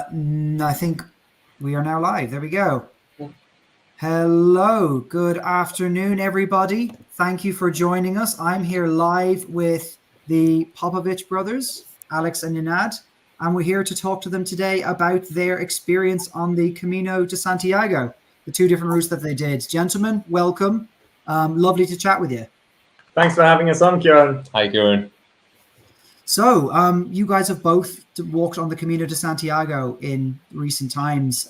I think we are now live. There we go. Hello. Good afternoon, everybody. Thank you for joining us. I'm here live with the Popovich brothers, Alex and Nenad, and we're here to talk to them today about their experience on the Camino de Santiago, the two different routes that they did. Gentlemen, welcome. Lovely to chat with you. Thanks for having us on, Kieran. Hi, Kieran. So, you guys have both walked on the Camino de Santiago in recent times,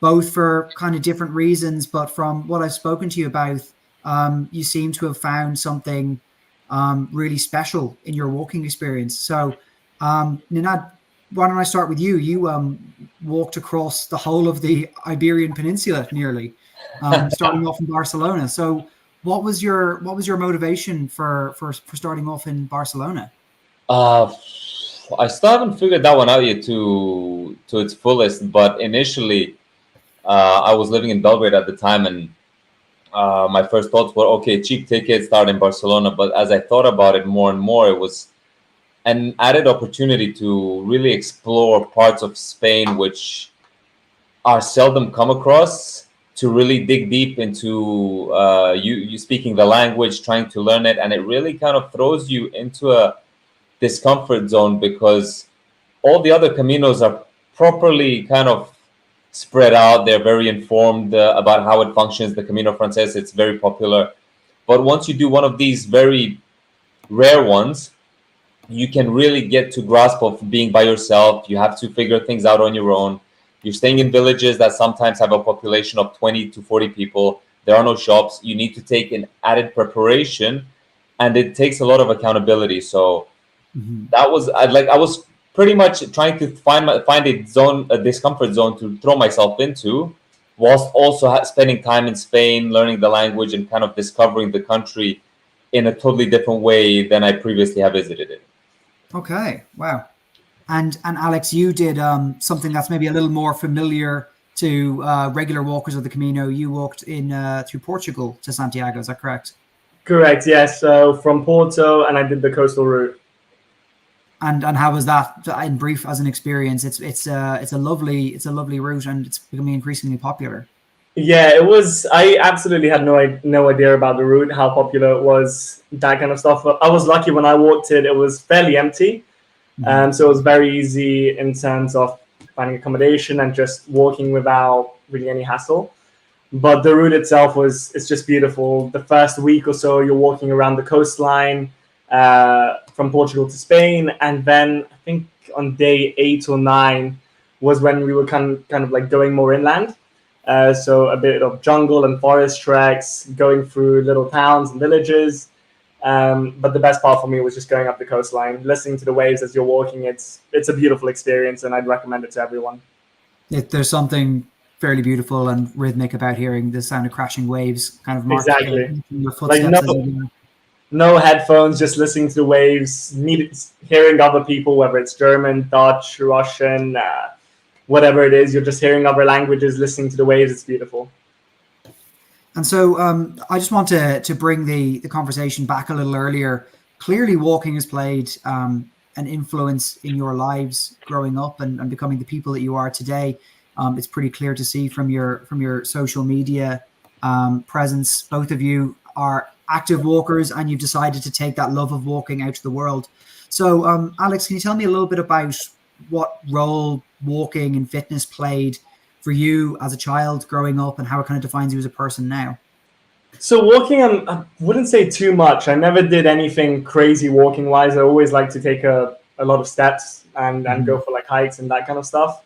both for kind of different reasons. But from what I've spoken to you about, you seem to have found something really special in your walking experience. So, Nenad, why don't I start with you? You walked across the whole of the Iberian Peninsula nearly, starting off in Barcelona. So, what was your motivation for starting off in Barcelona? I still haven't figured that one out yet to its fullest. But initially, I was living in Belgrade at the time, and my first thoughts were, okay, cheap tickets, start in Barcelona. But as I thought about it more and more, it was an added opportunity to really explore parts of Spain which are seldom come across, to really dig deep into you speaking the language, trying to learn it, and it really kind of throws you into a discomfort zone, because all the other Caminos are properly kind of spread out. They're very informed about how it functions. The Camino Frances, it's very popular. But once you do one of these very rare ones, you can really get to grasp of being by yourself. You have to figure things out on your own. You're staying in villages that sometimes have a population of 20 to 40 people. There are no shops. You need to take an added preparation, and it takes a lot of accountability. So that was I was pretty much trying to find a discomfort zone to throw myself into, whilst also spending time in Spain, learning the language, and kind of discovering the country in a totally different way than I previously have visited it. Okay, wow. And Alex, you did something that's maybe a little more familiar to regular walkers of the Camino. You walked in through Portugal to Santiago. Is that correct? Correct, yes. So from Porto, and I did the coastal route. And how was that in brief as an experience? It's a lovely route, and it's becoming increasingly popular. Yeah, it was. I absolutely had no idea about the route, how popular it was, that kind of stuff. But I was lucky when I walked it. It was fairly empty, so it was very easy in terms of finding accommodation and just walking without really any hassle. But the route itself it's just beautiful. The first week or so, you're walking around the coastline from Portugal to Spain, and then I think on day 8 or 9 was when we were kind of like going more inland. So a bit of jungle and forest treks, going through little towns and villages. But the best part for me was just going up the coastline, listening to the waves as you're walking. It's a beautiful experience, and I'd recommend it to everyone. There's something fairly beautiful and rhythmic about hearing the sound of crashing waves, kind of exactly your footsteps. No headphones, just listening to the waves, hearing other people, whether it's German, Dutch, Russian, whatever it is. You're just hearing other languages, listening to the waves. It's beautiful. And so I just want to bring the conversation back a little earlier. Clearly, walking has played an influence in your lives growing up and becoming the people that you are today. It's pretty clear to see from your social media presence. Both of you are active walkers, and you've decided to take that love of walking out to the world. So, Alex, can you tell me a little bit about what role walking and fitness played for you as a child growing up, and how it kind of defines you as a person now? So walking, I wouldn't say too much. I never did anything crazy walking wise. I always like to take a lot of steps and go for like hikes and that kind of stuff.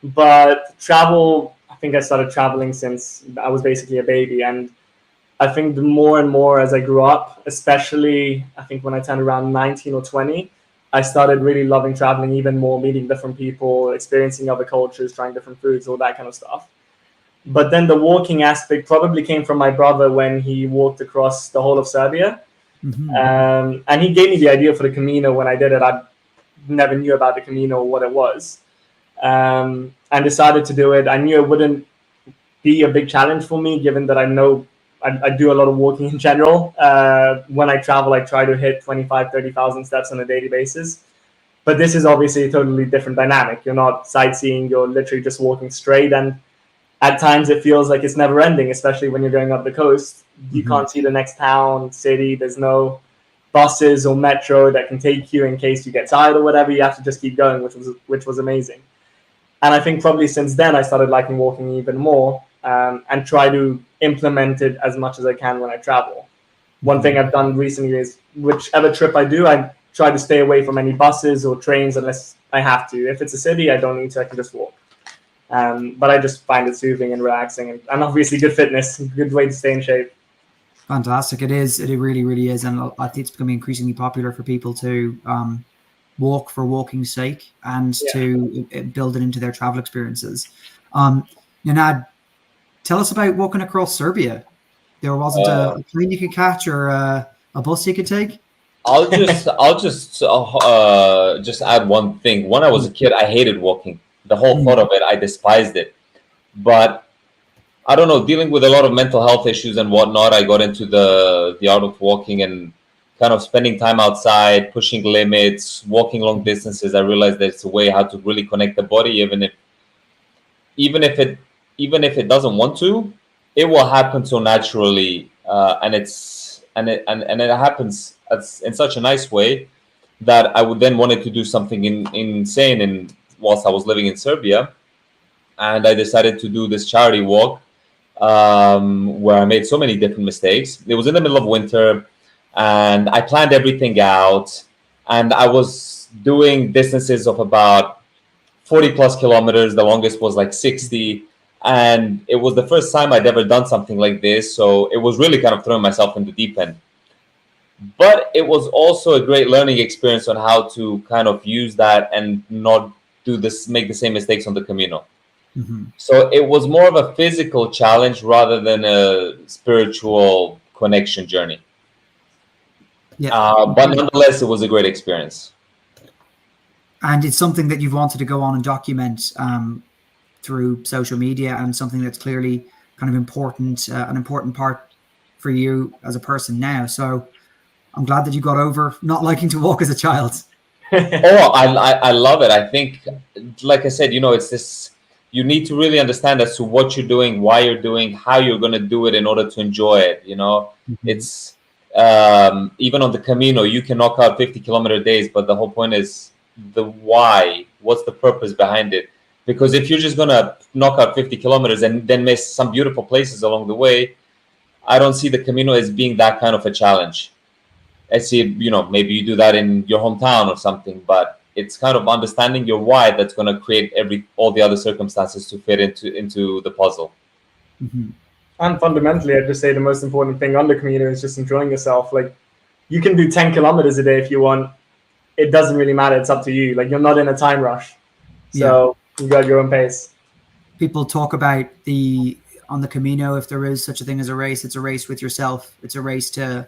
But travel, I think I started traveling since I was basically a baby. And I think the more and more as I grew up, especially I think when I turned around 19 or 20, I started really loving traveling even more, meeting different people, experiencing other cultures, trying different foods, all that kind of stuff. But then the walking aspect probably came from my brother when he walked across the whole of Serbia. And he gave me the idea for the Camino. When I did it, I never knew about the Camino or what it was. And decided to do it. I knew it wouldn't be a big challenge for me, given that I know I do a lot of walking in general. When I travel, I try to hit 25,000, 30,000 steps on a daily basis. But this is obviously a totally different dynamic. You're not sightseeing, you're literally just walking straight. And at times it feels like it's never ending, especially when you're going up the coast. You can't see the next town, city. There's no buses or metro that can take you in case you get tired or whatever. You have to just keep going, which was amazing. And I think probably since then I started liking walking even more, and try to implement it as much as I can when I travel. One thing I've done recently is whichever trip I do, I try to stay away from any buses or trains unless I have to. If it's a city, I don't need to. I can just walk. But I just find it soothing and relaxing, and obviously good fitness, good way to stay in shape. Fantastic. It is. It really, really is. And I think it's becoming increasingly popular for people to walk for walking's sake and to build it into their travel experiences. Nenad, tell us about walking across Serbia. There wasn't a plane you could catch or a bus you could take? I'll just add one thing. When I was a kid, I hated walking. The whole thought of it, I despised it. But I don't know, dealing with a lot of mental health issues and whatnot, I got into the art of walking and kind of spending time outside, pushing limits, walking long distances. I realized that it's a way how to really connect the body, even if it doesn't want to, it will happen so naturally, and it happens in such a nice way that I would then wanted to do something insane. And whilst I was living in Serbia, and I decided to do this charity walk, where I made so many different mistakes. It was in the middle of winter, and I planned everything out, and I was doing distances of about 40 plus kilometers. The longest was like 60. And it was the first time I'd ever done something like this. So it was really kind of throwing myself in the deep end. But it was also a great learning experience on how to kind of use that and not make the same mistakes on the Camino. So it was more of a physical challenge rather than a spiritual connection journey. But nonetheless, it was a great experience. And it's something that you've wanted to go on and document through social media, and something that's clearly kind of important, an important part for you as a person now. So I'm glad that you got over not liking to walk as a child. I love it. I think, like I said, it's this, you need to really understand as to what you're doing, why you're doing, how you're going to do it in order to enjoy it. It's even on the Camino, you can knock out 50-kilometer days, but the whole point is the why. What's the purpose behind it? Because if you're just going to knock out 50 kilometers and then miss some beautiful places along the way, I don't see the Camino as being that kind of a challenge. I see, maybe you do that in your hometown or something, but it's kind of understanding your why that's going to create all the other circumstances to fit into the puzzle. And fundamentally, I'd just say the most important thing on the Camino is just enjoying yourself. Like, you can do 10 kilometers a day if you want. It doesn't really matter. It's up to you. Like, you're not in a time rush. So you got your own pace. People talk about on the Camino, if there is such a thing as a race, it's a race with yourself. It's a race to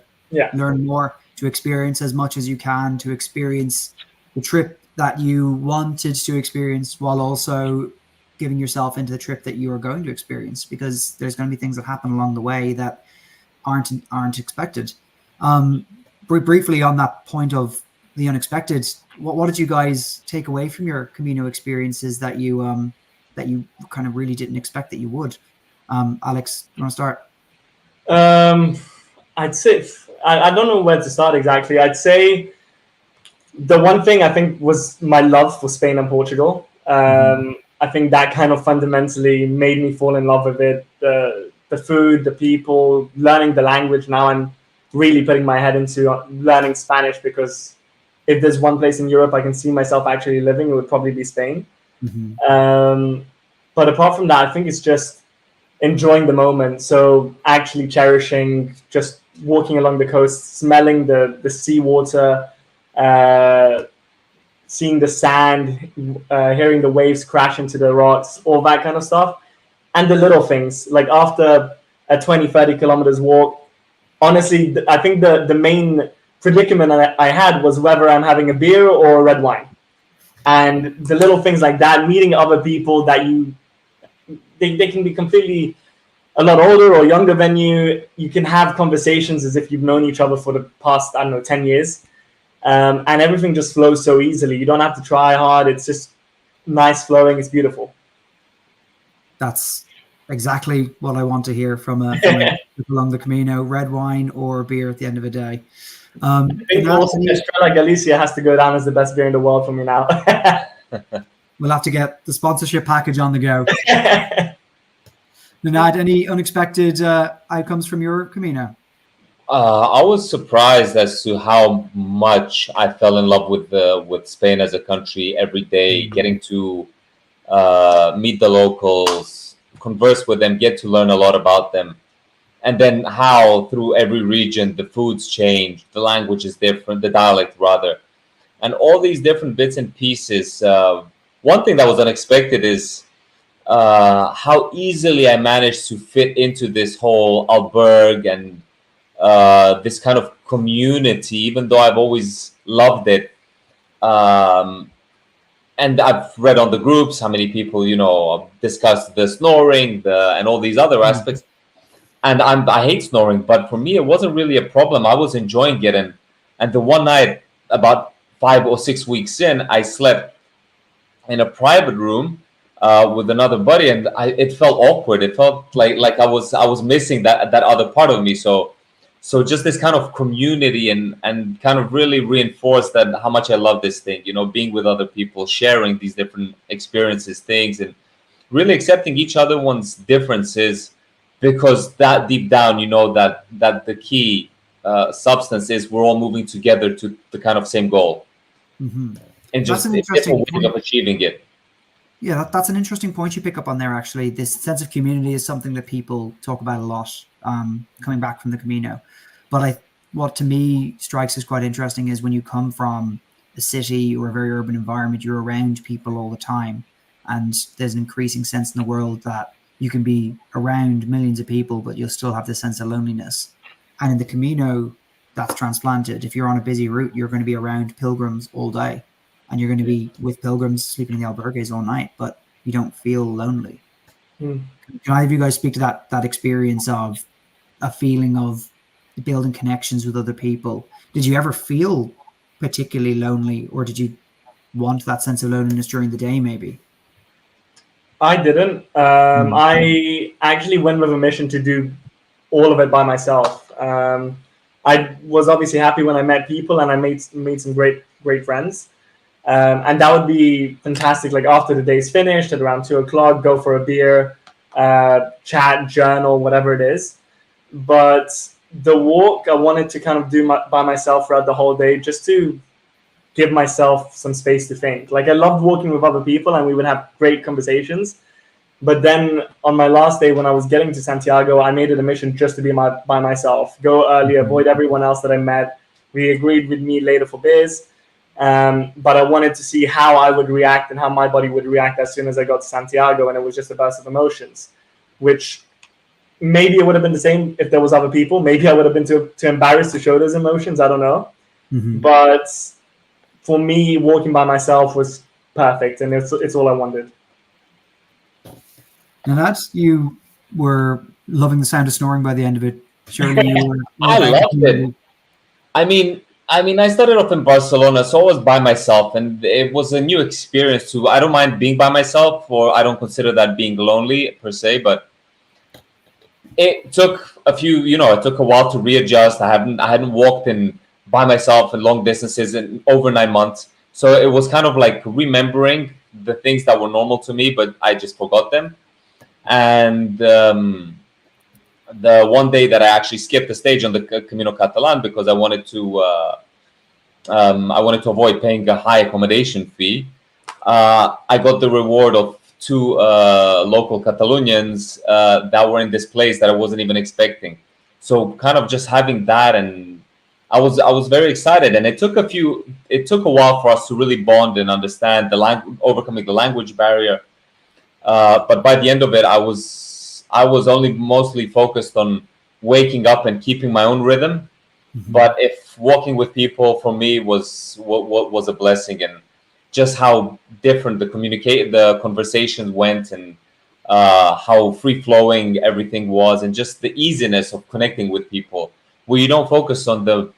learn more, to experience as much as you can, to experience the trip that you wanted to experience, while also giving yourself into the trip that you are going to experience, because there's going to be things that happen along the way that aren't expected. Briefly on that point of the unexpected, what did you guys take away from your Camino experiences that you kind of really didn't expect that you would? Alex, you want to start? I'd say I don't know where to start exactly. I'd say the one thing I think was my love for Spain and Portugal. I think that kind of fundamentally made me fall in love with it. The food, the people, learning the language. Now I'm really putting my head into learning Spanish, because if there's one place in Europe I can see myself actually living, it would probably be Spain. But apart from that, I think it's just enjoying the moment. So actually cherishing, just walking along the coast, smelling the seawater, seeing the sand, hearing the waves crash into the rocks, all that kind of stuff. And the little things, like after a 20-30 kilometers walk, honestly, I think the main predicament I had was whether I'm having a beer or a red wine. And the little things like that, meeting other people that they can be completely a lot older or younger than you. You can have conversations as if you've known each other for the past, 10 years. and everything just flows so easily. You don't have to try hard. It's just nice flowing. It's beautiful. That's exactly what I want to hear from a trip along the Camino: red wine or beer at the end of the day. I think also Estrella Galicia has to go down as the best beer in the world for me now. We'll have to get the sponsorship package on the go. Nenad, any unexpected outcomes from your Camino? I was surprised as to how much I fell in love with Spain as a country every day, getting to meet the locals, converse with them, get to learn a lot about them. And then how through every region the foods change, the language is different, the dialect rather, and all these different bits and pieces. One thing that was unexpected is how easily I managed to fit into this whole albergue and this kind of community, even though I've always loved it. And I've read on the groups how many people, discuss the snoring, and all these other aspects. And I hate snoring, but for me, it wasn't really a problem. I was enjoying it. And the one night, about 5 or 6 weeks in, I slept in a private room with another buddy, and it felt awkward. It felt like I was missing that other part of me. So just this kind of community and kind of really reinforced that how much I love this thing, being with other people, sharing these different experiences, things, and really accepting each other one's differences, because that deep down, that the key substance is we're all moving together to the kind of same goal. Mm-hmm. And just different ways of achieving it. Yeah, that's an interesting point you pick up on there, actually. This sense of community is something that people talk about a lot coming back from the Camino. But what to me strikes as quite interesting is when you come from a city or a very urban environment, you're around people all the time. And there's an increasing sense in the world that you can be around millions of people, but you'll still have this sense of loneliness. And in the Camino, that's transplanted. If you're on a busy route, you're going to be around pilgrims all day. And you're going to be with pilgrims sleeping in the albergues all night, but you don't feel lonely. Can either of you guys speak to that experience of a feeling of building connections with other people? Did you ever feel particularly lonely, or did you want that sense of loneliness during the day maybe? I didn't. I actually went with a mission to do all of it by myself. I was obviously happy when I met people and I made some great friends. And that would be fantastic. Like after the day's finished at around 2:00, go for a beer, chat, journal, whatever it is. But the walk, I wanted to kind of do by myself throughout the whole day, just to give myself some space to think. Like I loved walking with other people and we would have great conversations. But then on my last day, when I was getting to Santiago, I made it a mission just to be by myself, go early, avoid everyone else that I met. We agreed with me later for beers. But I wanted to see how I would react and how my body would react as soon as I got to Santiago. And it was just a burst of emotions, which maybe it would have been the same if there was other people. Maybe I would have been too embarrassed to show those emotions. I don't know. But for me, walking by myself was perfect, and it's all I wanted. Now you were loving the sound of snoring by the end of it. Surely you were. I loved it. I mean, I started off in Barcelona, so I was by myself, and it was a new experience too. I don't mind being by myself, or I don't consider that being lonely per se, but it took it took a while to readjust. I hadn't walked in by myself in long distances in over 9 months, so it was kind of like remembering the things that were normal to me, but I just forgot them. And the one day that I actually skipped the stage on the Camino Catalan because I wanted to avoid paying a high accommodation fee. I got the reward of 2 local Catalonians that were in this place that I wasn't even expecting. So kind of just having that, and I was very excited. And it took a while for us to really bond and understand overcoming the language barrier. But by the end of it, I was only mostly focused on waking up and keeping my own rhythm. But if walking with people for me was a blessing, and just how different the conversations went, and how free flowing everything was, and just the easiness of connecting with people, where you don't focus on the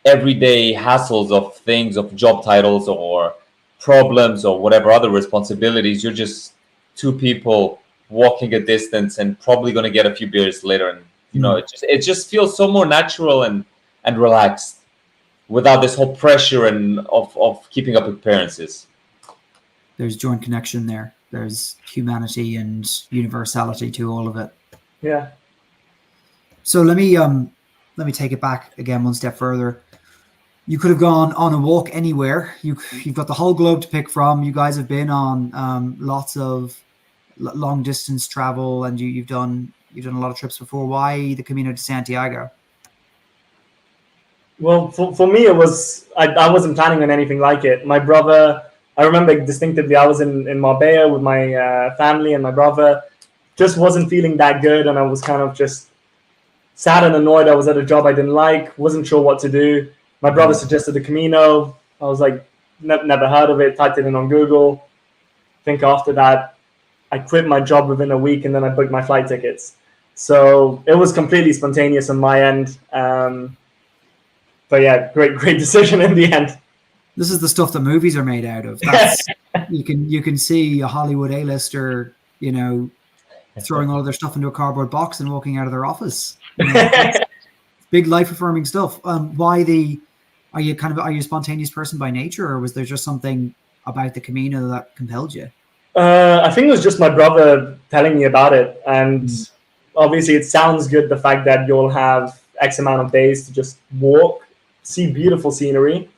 everyday hassles of things, of job titles or problems or whatever other responsibilities. You're just two people walking a distance and probably going to get a few beers later, and it just feels so more natural and relaxed without this whole pressure and of keeping up appearances. There's joint connection there. There's humanity and universality to all of it. Yeah. So let me take it back again one step further. You could have gone on a walk anywhere. You've got the whole globe to pick from. You guys have been on lots of long distance travel, and you've done a lot of trips before. Why the Camino de Santiago? Well, for me, it was I wasn't planning on anything like it. My brother, I remember distinctively, I was in Marbella with my family, and my brother just wasn't feeling that good, and I was kind of just sad and annoyed. I was at a job I didn't like, wasn't sure what to do. My brother suggested the Camino. I was like, never heard of it, typed it in on Google. I think after that, I quit my job within a week, and then I booked my flight tickets. So it was completely spontaneous on my end. But yeah, great decision in the end. This is the stuff that movies are made out of. That's you can see a Hollywood A-lister, throwing all their stuff into a cardboard box and walking out of their office. Big life affirming stuff. Are you a spontaneous person by nature, or was there just something about the Camino that compelled you? I think it was just my brother telling me about it, and obviously it sounds good, the fact that you'll have X amount of days to just walk, see beautiful scenery.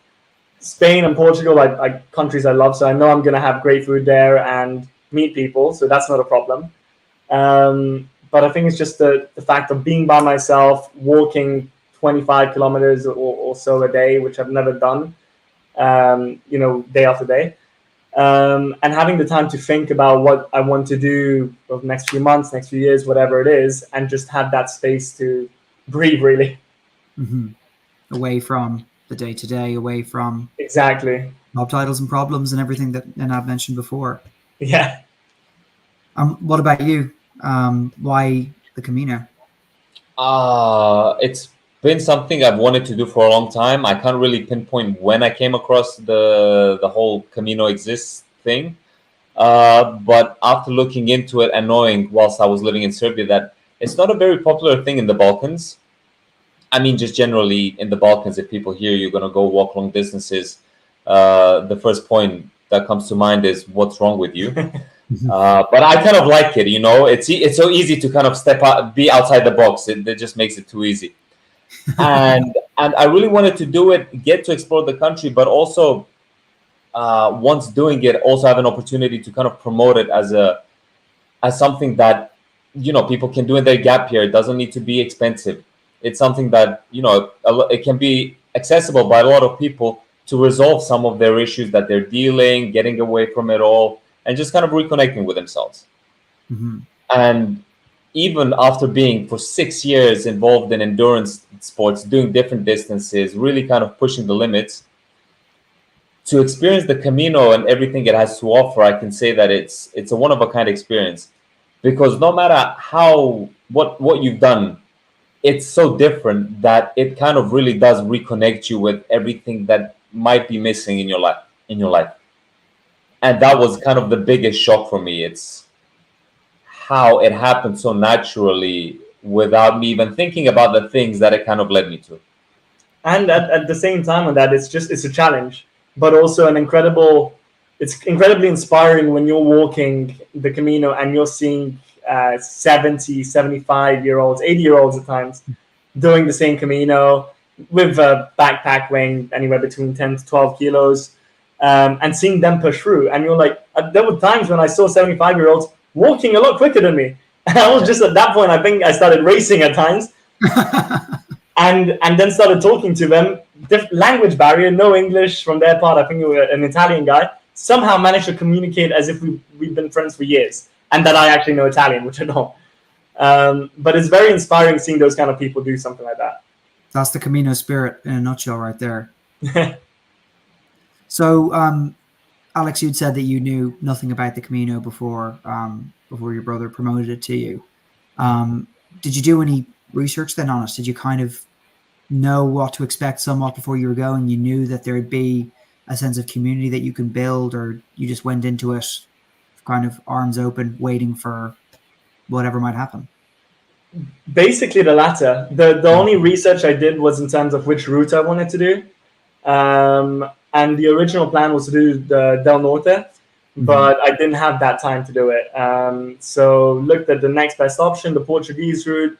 Spain and Portugal are countries I love, so I know I'm going to have great food there and meet people, so that's not a problem. But I think it's just the fact of being by myself, walking 25 kilometers or so a day, which I've never done, day after day. And having the time to think about what I want to do over the next few months, next few years, whatever it is, and just have that space to breathe, really. Mm-hmm. Away from the day-to-day, away from exactly job titles and problems and everything that I've mentioned before. Yeah. What about you? Why the Camino? It's been something I've wanted to do for a long time. I can't really pinpoint when I came across the whole Camino exists thing. But after looking into it and knowing whilst I was living in Serbia that it's not a very popular thing in the Balkans. I mean, just generally in the Balkans, if people hear you're going to go walk long distances, the first point that comes to mind is what's wrong with you? But I kind of like it, it's so easy to kind of step out, be outside the box. It just makes it too easy. And I really wanted to do it, get to explore the country, but also once doing it, also have an opportunity to kind of promote it as something that, people can do in their gap year. It doesn't need to be expensive. It's something that, it can be accessible by a lot of people to resolve some of their issues that they're dealing, getting away from it all, and just kind of reconnecting with themselves. Mm-hmm. And even after being for 6 years involved in endurance sports, doing different distances, really kind of pushing the limits, to experience the Camino and everything it has to offer, I can say that it's a one-of-a-kind experience. Because no matter what you've done, it's so different that it kind of really does reconnect you with everything that might be missing in your life. And that was kind of the biggest shock for me. It's how it happened so naturally without me even thinking about the things that it kind of led me to. And at the same time on that, it's a challenge, but also it's incredibly inspiring when you're walking the Camino and you're seeing 70, 75-year-olds, 80-year-olds at times doing the same Camino with a backpack weighing anywhere between 10 to 12 kilos, and seeing them push through. And you're like, there were times when I saw 75-year-olds walking a lot quicker than me. And I was just at that point, I think I started racing at times. and then started talking to them. Language barrier, no English from their part. I think we were an Italian guy. Somehow managed to communicate as if we've been friends for years. And that I actually know Italian, which I don't. But it's very inspiring seeing those kind of people do something like that. That's the Camino spirit in a nutshell right there. So, Alex, you'd said that you knew nothing about the Camino before your brother promoted it to you. Did you do any research then on it? Did you kind of know what to expect somewhat before you were going? You knew that there'd be a sense of community that you can build, or you just went into it kind of arms open, waiting for whatever might happen? Basically, the latter. The only research I did was in terms of which route I wanted to do. And the original plan was to do the Del Norte, but I didn't have that time to do it. So looked at the next best option, the Portuguese route,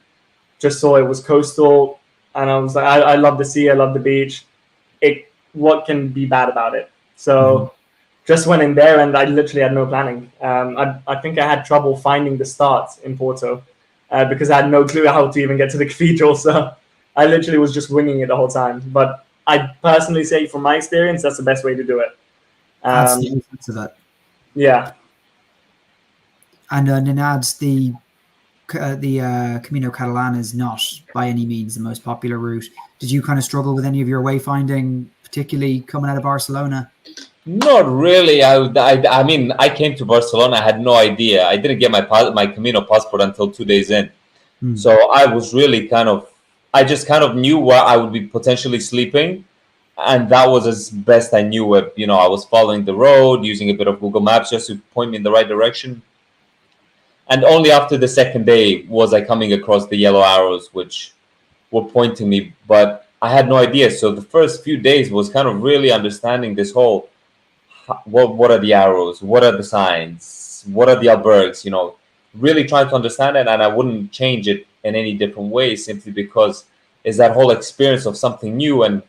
just saw it was coastal, and I was like, I love the sea, I love the beach. What can be bad about it? So just went in there, and I literally had no planning. I think I had trouble finding the start in Porto because I had no clue how to even get to the cathedral. So I literally was just winging it the whole time. But I personally say, from my experience, that's the best way to do it. That's the essence of it. Yeah. And Ninad's the Camino Catalan is not by any means the most popular route. Did you kind of struggle with any of your wayfinding, particularly coming out of Barcelona? Not really. I mean, I came to Barcelona. I had no idea. I didn't get my Camino passport until 2 days in. So I was really I just kind of knew where I would be potentially sleeping. And that was as best I knew it. You know, I was following the road, using a bit of Google Maps just to point me in the right direction. And only after the second day was I coming across the yellow arrows, which were pointing me. But I had no idea. So the first few days was kind of really understanding this whole, what are the arrows? What are the signs? What are the albergues? You know, really trying to understand it. And I wouldn't change it in any different way, simply because it's that whole experience of something new. And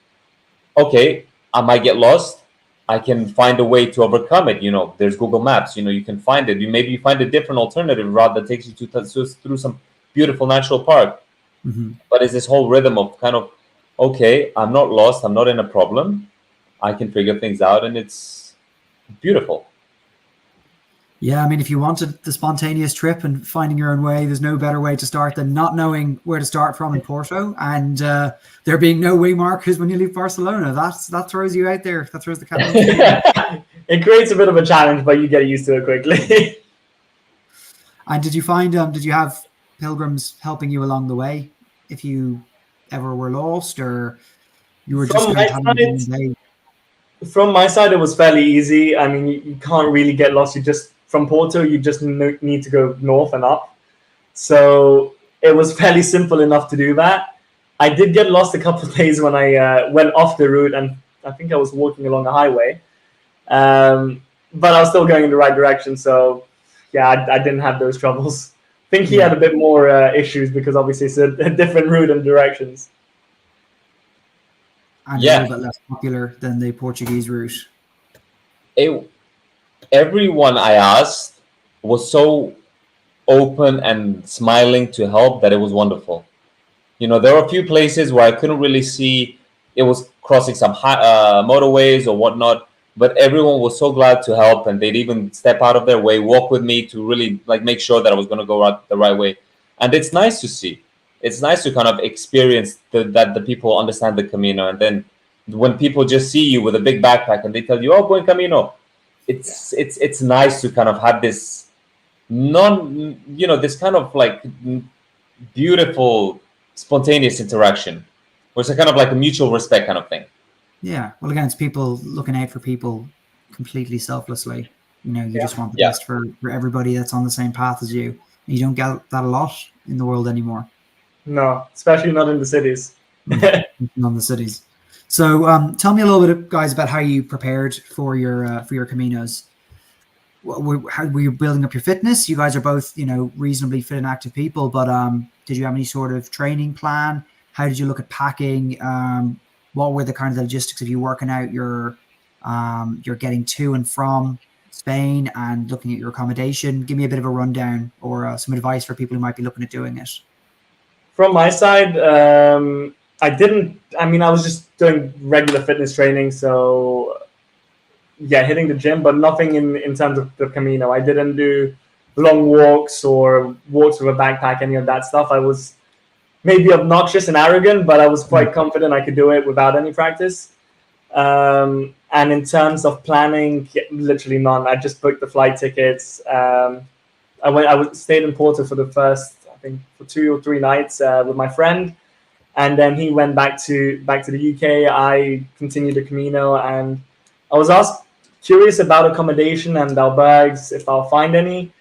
okay, I might get lost. I can find a way to overcome it. You know, there's Google Maps. You know, you can find it. Maybe you find a different alternative route that takes you through some beautiful natural park. But it's this whole rhythm of kind of, okay, I'm not lost. I'm not in a problem. I can figure things out, and it's beautiful. Yeah, I mean, if you wanted the spontaneous trip and finding your own way, there's no better way to start than not knowing where to start from in Porto, and there being no way markers when you leave Barcelona. That throws you out there. That throws the cat out there. It creates a bit of a challenge, but you get used to it quickly. And did you find did you have pilgrims helping you along the way if you ever were lost, or you were just From my side, it was fairly easy. I mean, you can't really get lost. From Porto, you just need to go north and up. So it was fairly simple enough to do that. I did get lost a couple of days when I went off the route, and I think I was walking along a highway. But I was still going in the right direction. So yeah, I didn't have those troubles. I think he had a bit more issues because obviously it's a different route and directions. And a little bit less popular than the Portuguese route. Everyone I asked was so open and smiling to help that it was wonderful. You know, there were a few places where I couldn't really see. It was crossing some motorways or whatnot, but everyone was so glad to help, and they'd even step out of their way, walk with me to really make sure that I was going to go the right way. And it's nice to see. It's nice to kind of experience that the people understand the Camino, and then when people just see you with a big backpack and they tell you, "Oh, buen Camino," it's nice to kind of have this this kind of beautiful, spontaneous interaction, where it's a kind of like a mutual respect kind of thing. Yeah, well, again, it's people looking out for people completely selflessly. You know, you just want the best for everybody that's on the same path as you. You don't get that a lot in the world anymore. No, especially not in the cities. Not in the cities. So tell me a little bit, guys, about how you prepared for your Caminos. How were you building up your fitness? You guys are both, reasonably fit and active people, but did you have any sort of training plan? How did you look at packing? What were the kind of logistics of you working out your getting to and from Spain and looking at your accommodation? Give me a bit of a rundown or some advice for people who might be looking at doing it. From my side, I was just doing regular fitness training. So yeah, hitting the gym, but nothing in terms of the Camino. I didn't do long walks or walks with a backpack, any of that stuff. I was maybe obnoxious and arrogant, but I was quite confident I could do it without any practice. And in terms of planning, literally none. I just booked the flight tickets. I stayed in Porto for the first, I think, for 2 or 3 nights with my friend. and then he went back to the UK. I continued the Camino, and I was curious about accommodation and albergues, if I'll find any,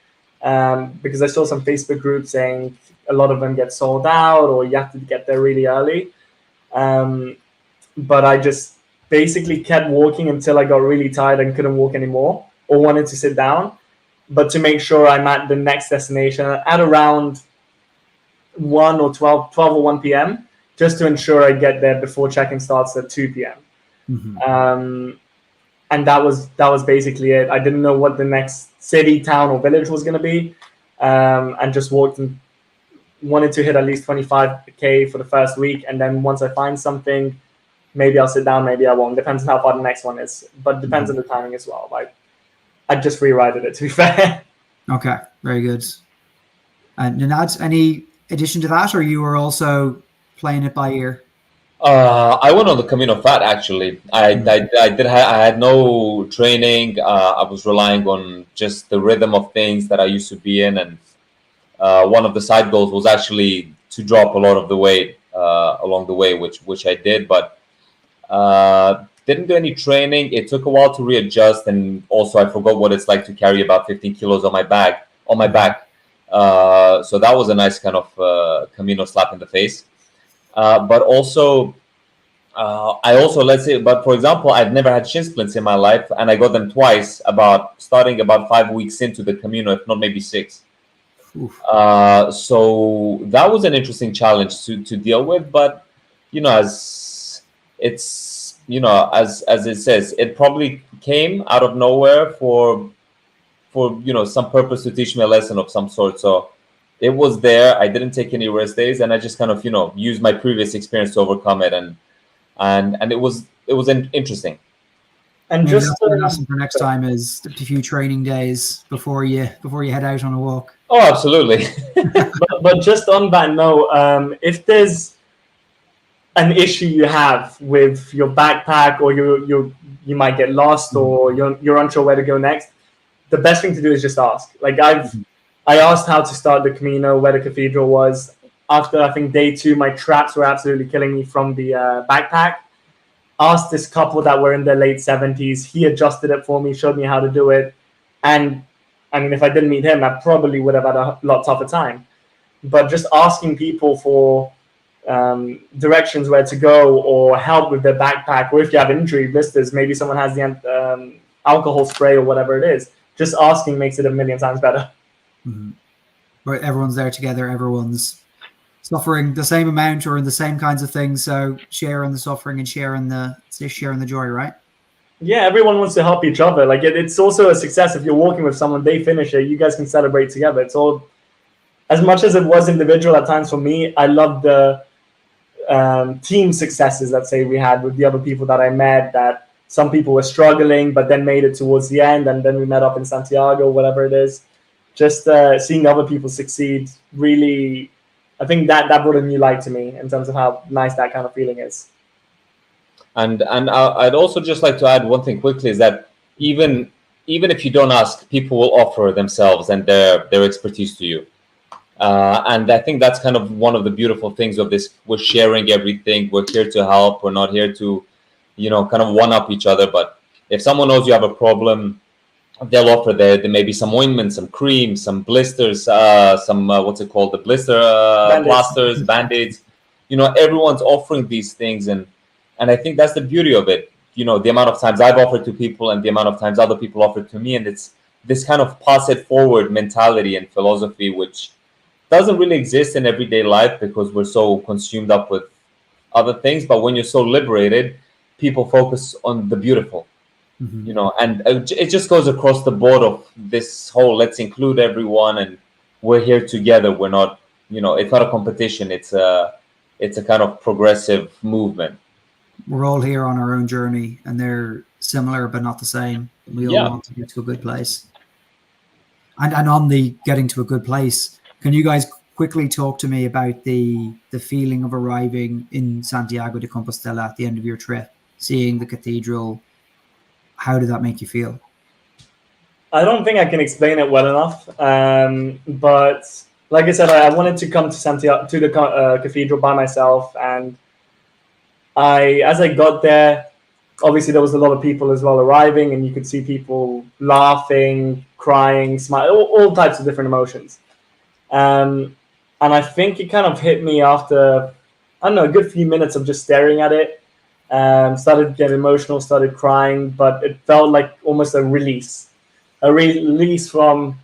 because I saw some Facebook groups saying a lot of them get sold out or you have to get there really early. But I just basically kept walking until I got really tired and couldn't walk anymore or wanted to sit down. But to make sure I'm at the next destination at around 1 or 12 or 1 p.m., just to ensure I get there before check-in starts at 2 p.m. And that was basically it. I didn't know what the next city, town, or village was going to be, and just walked and wanted to hit at least 25K for the first week. And then once I find something, maybe I'll sit down, maybe I won't. Depends on how far the next one is, but depends on the timing as well. I just free-rided it, to be fair. Okay, very good. And Nenad, any addition to that, or you were also playing it by ear? I went on the Camino fat, actually. I had no training. I was relying on just the rhythm of things that I used to be in, and one of the side goals was actually to drop a lot of the weight along the way, which I did, but didn't do any training. It took a while to readjust, and also I forgot what it's like to carry about 15 kilos on my back. So that was a nice kind of Camino slap in the face. But also, but for example, I've never had shin splints in my life, and I got them twice, starting about 5 weeks into the Camino, if not maybe 6. So that was an interesting challenge to deal with. But as it says, it probably came out of nowhere for some purpose to teach me a lesson of some sort. So it was there. I didn't take any rest days, and I just kind of used my previous experience to overcome it, and it was interesting. And maybe just for next time is a few training days before you head out on a walk. Oh, absolutely. but just on that note, if there's an issue you have with your backpack, or you might get lost, or you're unsure where to go next, the best thing to do is just ask. Like I asked how to start the Camino, where the cathedral was. After, I think, day 2, my traps were absolutely killing me from the backpack. Asked this couple that were in their late 70s. He adjusted it for me, showed me how to do it. And, I mean, if I didn't meet him, I probably would have had a lot tougher time. But just asking people for directions where to go, or help with their backpack, or if you have injury blisters, maybe someone has the alcohol spray or whatever it is. Just asking makes it a million times better. Where everyone's there together, everyone's suffering the same amount or in the same kinds of things, so sharing the suffering and sharing the joy, right? Yeah, everyone wants to help each other. Like it's also a success if you're walking with someone, they finish it, you guys can celebrate together. It's all, as much as it was individual at times for me, I love the team successes, let's say, we had with the other people that I met, that some people were struggling but then made it towards the end, and then we met up in Santiago, whatever it is. Just seeing other people succeed, really, I think that brought a new light to me in terms of how nice that kind of feeling is. And I'd also just like to add one thing quickly, is that even if you don't ask, people will offer themselves and their expertise to you. And I think that's kind of one of the beautiful things of this. We're sharing everything. We're here to help. We're not here to, kind of one-up each other. But if someone knows you have a problem, they'll offer there may be some ointment, some cream, some blisters, some what's it called, the blister plasters, band-aids. Everyone's offering these things, and I think that's the beauty of it. The amount of times I've offered to people and the amount of times other people offered to me, and it's this kind of pass it forward mentality and philosophy, which doesn't really exist in everyday life because we're so consumed up with other things. But when you're so liberated, people focus on the beautiful. And it just goes across the board of this whole, let's include everyone and we're here together. We're not, it's not a competition. It's a kind of progressive movement. We're all here on our own journey, and they're similar but not the same. We all want to get to a good place. And on the getting to a good place, can you guys quickly talk to me about the feeling of arriving in Santiago de Compostela at the end of your trip, seeing the cathedral? How did that make you feel? I don't think I can explain it well enough. But like I said, I wanted to come to Santiago, to the cathedral by myself, and as I got there, obviously there was a lot of people as well arriving, and you could see people laughing, crying, smiling, all types of different emotions. And I think it kind of hit me after, I don't know, a good few minutes of just staring at it. Started getting emotional, started crying, but it felt like almost a release from,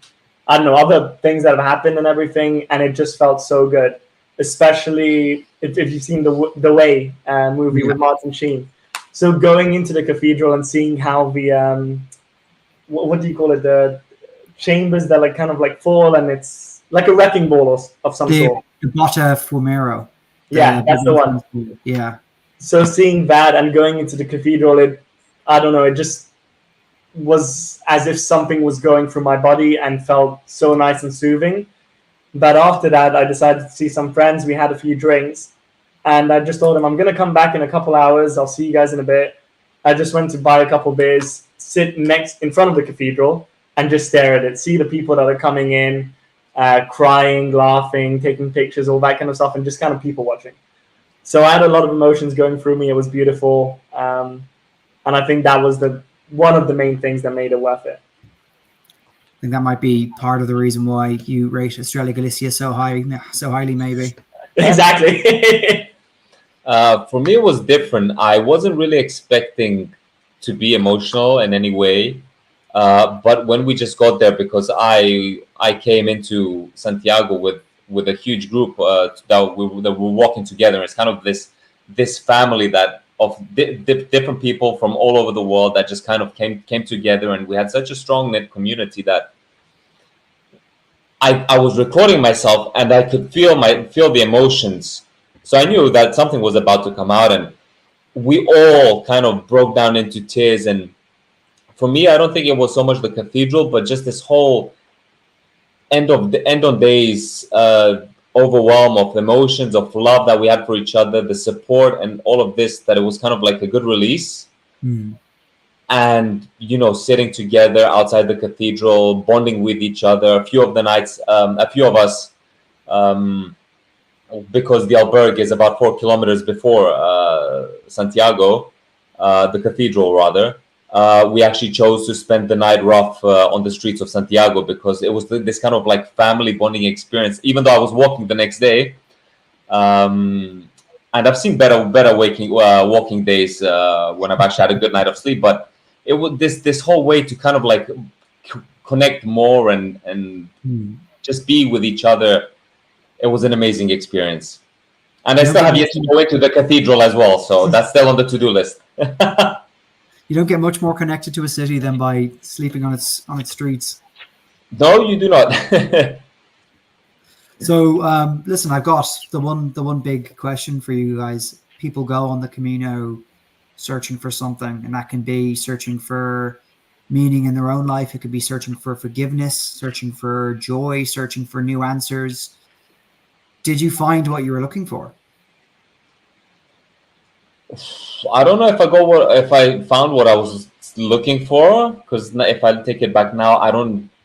I don't know, other things that have happened and everything, and it just felt so good. Especially if you've seen the Way movie with Martin Sheen. So going into the cathedral and seeing how the what do you call it, the chambers that like kind of like fall, and it's like a wrecking ball of some sort. The Botta Fumero. Yeah, that's the one. Yeah. So seeing that and going into the cathedral, I don't know, it just was as if something was going through my body and felt so nice and soothing. But after that, I decided to see some friends. We had a few drinks, and I just told them, I'm going to come back in a couple hours. I'll see you guys in a bit. I just went to buy a couple beers, sit in front of the cathedral, and just stare at it, see the people that are coming in, crying, laughing, taking pictures, all that kind of stuff, and just kind of people watching. So I had a lot of emotions going through me. It was beautiful. And I think that was one of the main things that made it worth it. I think that might be part of the reason why you rate Estrella Galicia so highly, maybe. Exactly. For me, it was different. I wasn't really expecting to be emotional in any way. But when we just got there, because I came into Santiago with a huge group that we were walking together. It's kind of this family that of different people from all over the world that just kind of came together, and we had such a strong knit community that I was recording myself and I could feel the emotions. So I knew that something was about to come out, and we all kind of broke down into tears. And for me, I don't think it was so much the cathedral, but just this whole end on days overwhelm of emotions, of love that we had for each other, the support and all of this, that it was kind of like a good release. And sitting together outside the cathedral, bonding with each other. A few of us, because the albergue is about 4 kilometers before Santiago, the cathedral rather, we actually chose to spend the night rough on the streets of Santiago, because it was this kind of like family bonding experience, even though I was walking the next day. And I've seen better walking days when I've actually had a good night of sleep. But it was this whole way to kind of like connect more and just be with each other. It was an amazing experience. And I still have yet to go into the cathedral as well. So that's still on the to-do list. You don't get much more connected to a city than by sleeping on its streets. No, you do not. So listen, I've got the one big question for you guys. People go on the Camino searching for something, and that can be searching for meaning in their own life. It could be searching for forgiveness, searching for joy, searching for new answers. Did you find what you were looking for? I don't know if I found what I was looking for, because if I take it back now,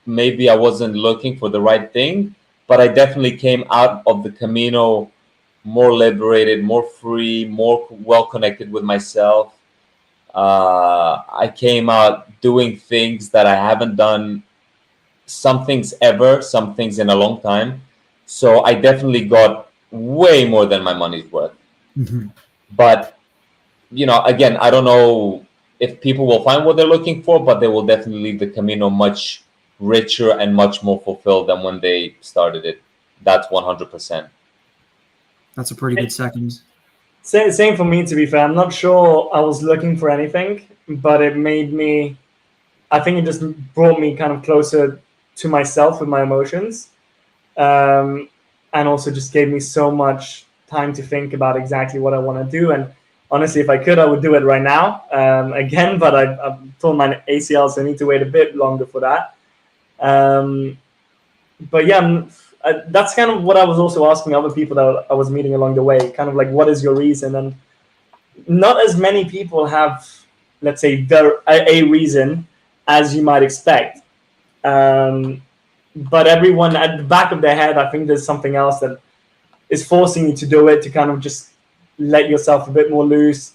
maybe I wasn't looking for the right thing, but I definitely came out of the Camino more liberated, more free, more well connected with myself. I came out doing things that I haven't done, some things in a long time. So I definitely got way more than my money's worth. But again, I don't know if people will find what they're looking for, but they will definitely leave the Camino much richer and much more fulfilled than when they started it. That's 100%. That's a pretty good second. Same for me, to be fair. I'm not sure I was looking for anything, but it made me, I think it just brought me kind of closer to myself with my emotions. And also just gave me so much time to think about exactly what I want to do. And honestly, if I could, I would do it right now again, but I've torn my ACL, so I need to wait a bit longer for that. But yeah, that's kind of what I was also asking other people that I was meeting along the way, kind of like, what is your reason? And not as many people have, let's say, a reason as you might expect. but everyone at the back of their head, I think there's something else that is forcing you to do it, to kind of just let yourself a bit more loose,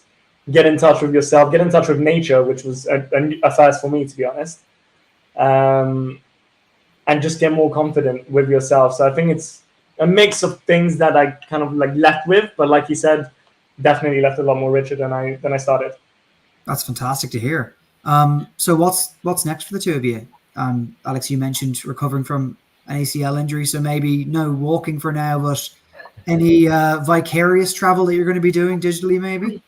get in touch with yourself, get in touch with nature, which was a first for me, to be honest, and just get more confident with yourself. So I think it's a mix of things that I kind of like left with, but like you said, definitely left a lot more richer than I started. That's fantastic to hear. So what's next for the two of you? Alex, you mentioned recovering from an ACL injury, so maybe no walking for now, but any vicarious travel that you're going to be doing digitally, maybe?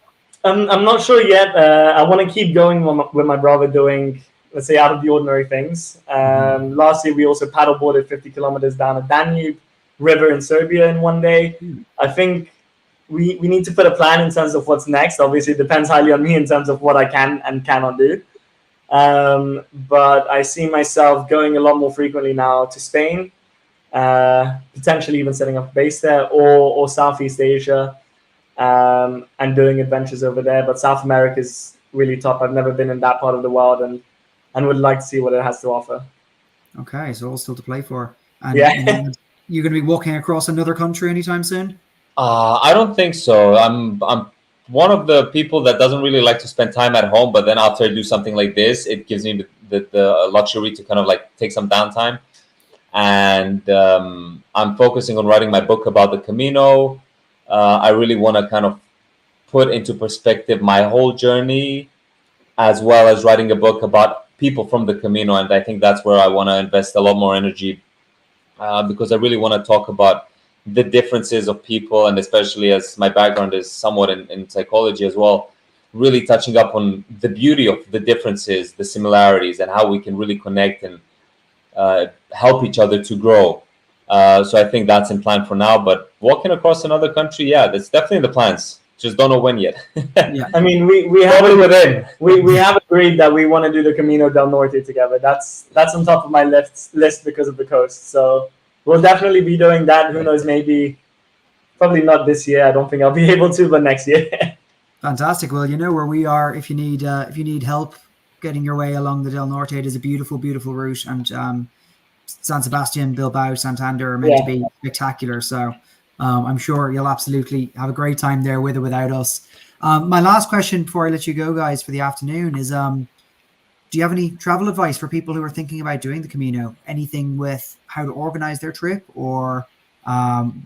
I'm not sure yet. I want to keep going with my brother doing, let's say, out of the ordinary things. Last year, we also paddleboarded 50 kilometers down a Danube river in Serbia in one day. I think we need to put a plan in terms of what's next. Obviously, it depends highly on me in terms of what I can and cannot do. But I see myself going a lot more frequently now to Spain, potentially even setting up a base there, or Southeast Asia, and doing adventures over there. But South America is really top. I've never been in that part of the world, and would like to see what it has to offer. Okay, so all still to play for. And Yeah. You're going to be walking across another country anytime soon? I don't think so. I'm one of the people that doesn't really like to spend time at home, but then after I do something like this, it gives me the luxury to kind of like take some downtime. And I'm focusing on writing my book about the Camino. I really want to kind of put into perspective my whole journey, as well as writing a book about people from the Camino. And I think that's where I want to invest a lot more energy, because I really want to talk about the differences of people, and especially as my background is somewhat in psychology as well, really touching up on the beauty of the differences, the similarities, and how we can really connect and help each other to grow. So I think that's in plan for now. But walking across another country, yeah, that's definitely in the plans. Just don't know when yet. Yeah. I mean, we have we have agreed that we want to do the Camino del Norte together. That's on top of my list because of the coast. So we'll definitely be doing that. Who knows? Maybe, probably not this year. I don't think I'll be able to, but next year. Fantastic. Well, you know where we are if you need help getting your way along the Del Norte. It is a beautiful, beautiful route, and San Sebastian, Bilbao, Santander are meant to be spectacular. So I'm sure you'll absolutely have a great time there with or without us. My last question before I let you go, guys, for the afternoon is, do you have any travel advice for people who are thinking about doing the Camino? Anything with how to organize their trip, or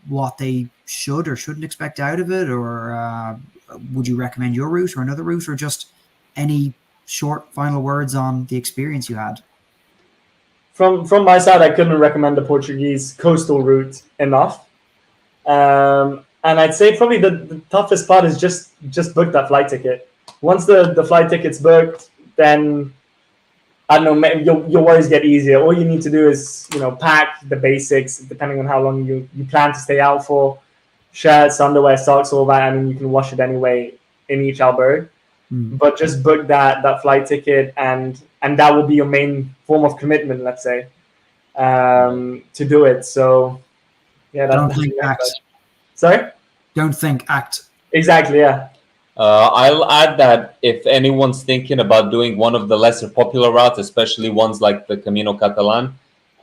what they should or shouldn't expect out of it? Or would you recommend your route or another route, or just any short final words on the experience you had? From my side, I couldn't recommend the Portuguese coastal route enough. And I'd say probably the toughest part is just book that flight ticket. Once the flight ticket's booked, then I don't know, your worries get easier. All you need to do is, pack the basics, depending on how long you plan to stay out for. Shirts, underwear, socks, all that. I mean, you can wash it anyway in each albergue. But just book that flight ticket, and that will be your main form of commitment, let's say, to do it. So, yeah, that's Don't think, act. Sorry? Don't think, act. Exactly, yeah. I'll add that if anyone's thinking about doing one of the lesser popular routes, especially ones like the Camino Catalan,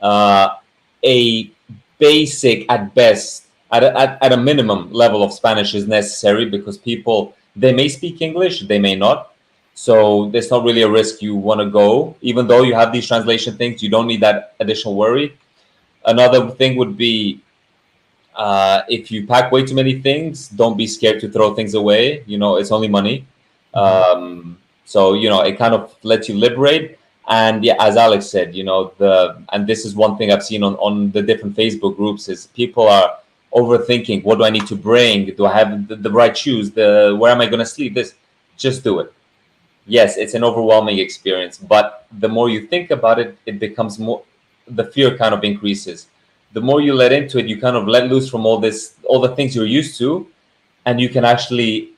a basic, at best, at a minimum level of Spanish is necessary, because people, they may speak English, they may not. So there's not really a risk you want to go. Even though you have these translation things, you don't need that additional worry. Another thing would be, if you pack way too many things, don't be scared to throw things away. It's only money. So, it kind of lets you liberate. And yeah, as Alex said, and this is one thing I've seen on the different Facebook groups, is people are overthinking. What do I need to bring? Do I have the right shoes? Where am I going to sleep? Just do it. Yes, it's an overwhelming experience, but the more you think about it, it becomes more, the fear kind of increases. The more you let into it, you kind of let loose from all the things you're used to, and you can actually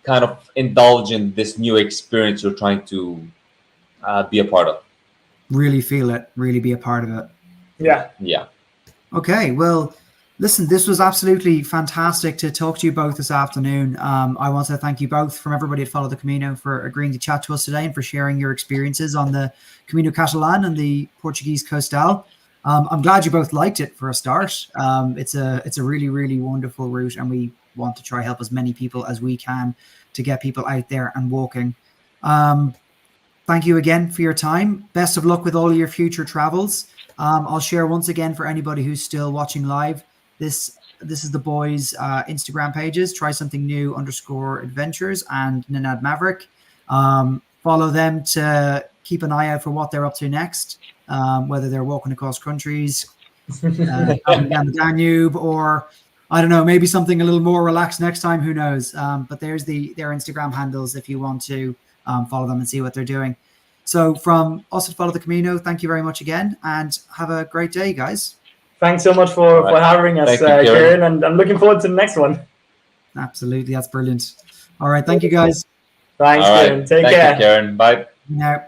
kind of indulge in this new experience you're trying to be a part of. Really feel it, really be a part of it. Yeah. Okay, well, listen, this was absolutely fantastic to talk to you both this afternoon. I want to thank you both, from everybody at Follow the Camino, for agreeing to chat to us today and for sharing your experiences on the Camino Catalan and the Portuguese Coastal. I'm glad you both liked it for a start. It's a really, really wonderful route, and we want to try help as many people as we can to get people out there and walking. Thank you again for your time. Best of luck with all your future travels. I'll share once again for anybody who's still watching live. This is the boys' Instagram pages. Try something new _adventures and Nanad Maverick. Follow them to keep an eye out for what they're up to next. Whether they're walking across countries, traveling down the Danube, or I don't know, maybe something a little more relaxed next time. Who knows? But there's their Instagram handles if you want to follow them and see what they're doing. So from us at Follow the Camino, thank you very much again, and have a great day, guys. Thanks so much for having us, Kieran, and I'm looking forward to the next one. Absolutely, that's brilliant. All right, thank you, guys. Thanks, Kieran. Take care. Thank you, Kieran. Bye. Now.